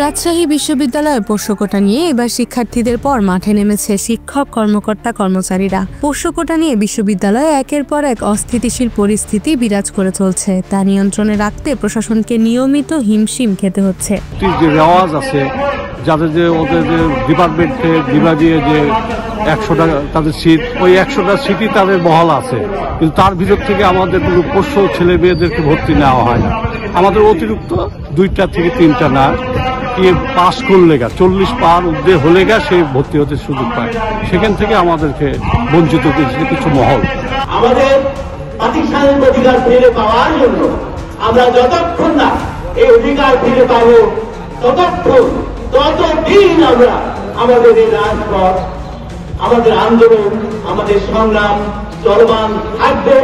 রাজশাহী বিশ্ববিদ্যালয়ে পোষ্য কোটা নিয়ে এবার শিক্ষার্থীদের পর মাঠে নেমেছে শিক্ষক, কর্মকর্তা, কর্মচারীরা। পোষ্য কোটা নিয়ে বিশ্ববিদ্যালয়ে একের পর এক অস্থিতিশীল পরিস্থিতি বিরাজ করে চলছে। তা নিয়ন্ত্রণে রাখতে প্রশাসনকে নিয়মিত হিমশিম খেতে হচ্ছে। যে রেওয়াজ আছে, যাদের যে ওদের যে ডিপার্টমেন্টে বিভাগীয় যে 100টা তাদের সিট, ওই 100টা সিটই তাদের বহাল আছে, কিন্তু তার ভিতর থেকে আমাদের কোনো পোষ্য ছেলে মেয়েদেরকে ভর্তি নেওয়া হয় না। আমাদের অতিরিক্ত 2টা থেকে 3টা না পাস করলে 40 পার ঊর্ধ্বে হলে সে ভর্তি হতে সুযোগ পায়। সেখান থেকে আমাদেরকে বঞ্চিত করেছে কিছু মহল। আমাদের প্রাতিষ্ঠানিক অধিকার ফিরে পাওয়ার জন্য আমরা যতক্ষণ না এই অধিকার ফিরে পাবো ততদিন আমরা আমাদের এই রাজপথ, আমাদের আন্দোলন, আমাদের সংগ্রাম চলমান থাকবে।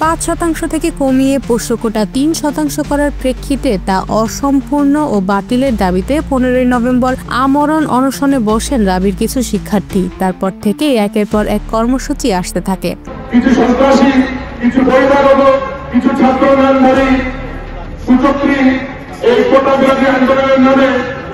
5% থেকে কমিয়ে পোষ্য কোটা 3% করার প্রেক্ষিতে তা অসম্পূর্ণ ও বাতিলের দাবিতে 15 নভেম্বর আমরণ অনশনে বসেন রাবির কিছু শিক্ষার্থী। তারপর থেকে একের পর এক কর্মসূচি আসতে থাকে। কিছু সন্ত্রাসী, কিছু বহিরাগত, কিছু ছাত্র নামধারী সূচক্রী এই কোটা বিরোধী আন্দোলনের নামে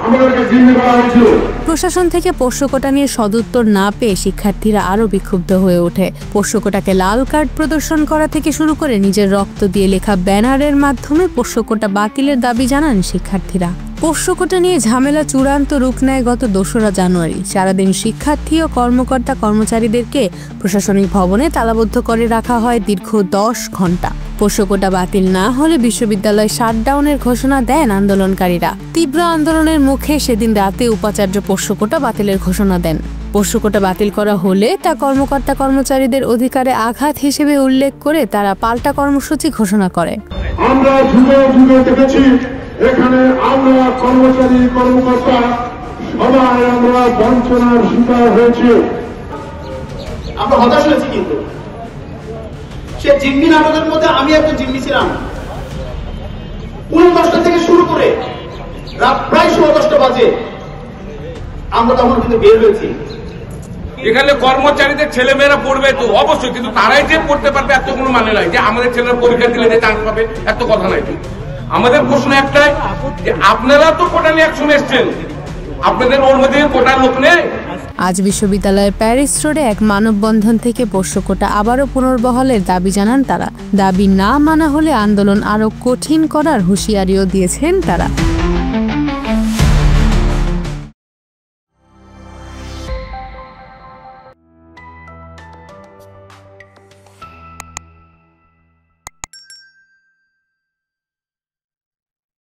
আমাদেরকে জিম্মি করা হয়েছিল। প্রশাসন থেকে পোষ্য কোটা নিয়ে সদুত্তর না পেয়ে শিক্ষার্থীরা আরো বিক্ষুব্ধ হয়ে ওঠে। পোষ্য কোটাকে লাল কার্ড প্রদর্শন করা থেকে শুরু করে নিজের রক্ত দিয়ে লেখা ব্যানারের মাধ্যমে পোষ্য কোটা বাতিলের দাবি জানান শিক্ষার্থীরা। পোষ্য কোটা নিয়ে ঝামেলা চূড়ান্ত রূপ নেয় গত 2রা জানুয়ারি। সারাদিন শিক্ষার্থী ও কর্মকর্তা কর্মচারীদেরকে প্রশাসনিক ভবনে তালাবদ্ধ করে রাখা হয় দীর্ঘ 10 ঘন্টা। পোষ্য কোটা বাতিল না হলে বিশ্ববিদ্যালয় শাটডাউনের ঘোষণা দেন আন্দোলনকারীরা। তীব্র আন্দোলনের মুখে সেদিন রাতে উপাচার্য পোষ্য কোটা বাতিলের ঘোষণা দেন। পোষ্য কোটা বাতিল করা হলে তা কর্মকর্তা কর্মচারীদের অধিকারে আঘাত হিসেবে উল্লেখ করে তারা পাল্টা কর্মসূচি ঘোষণা করে। আমরা যুগে যুগে দেখেছি এখানে আমরা কর্মচারী কর্মকর্তা সবাই আমরা বঞ্চনার শিকার হয়েছি, আমরা হতাশ হয়েছি। কিন্তু সে জিম্মি নাটকের মধ্যে আমি একজন জিম্মি ছিলাম। 10টা থেকে শুরু করে রাত প্রায় 10:30 বাজে আমরা তখন কিন্তু বের হয়েছি। এখানে কর্মচারীদের ছেলে মেয়েরা পড়বে তো অবশ্যই, কিন্তু তারাই যে পড়তে পারবে এত কোনো মানে নাই যে আমাদের ছেলেরা পরীক্ষা দিলে যে চান্স পাবে, এত কথা নাই। আমাদের প্রশ্ন একটাই যে আপনারা তো কোটা নিয়ে একসঙ্গে এসছেন, আপনাদের ওর মধ্যে কোটা লোক নেই। আজ বিশ্ববিদ্যালয়ের প্যারিস রোডে এক মানববন্ধন থেকে পোষ্য কোটা আবারও পুনর্বহালের দাবি জানান তারা। দাবি না মানা হলে আন্দোলন আরো কঠিন করার হুঁশিয়ারিও দিয়েছেন তারা।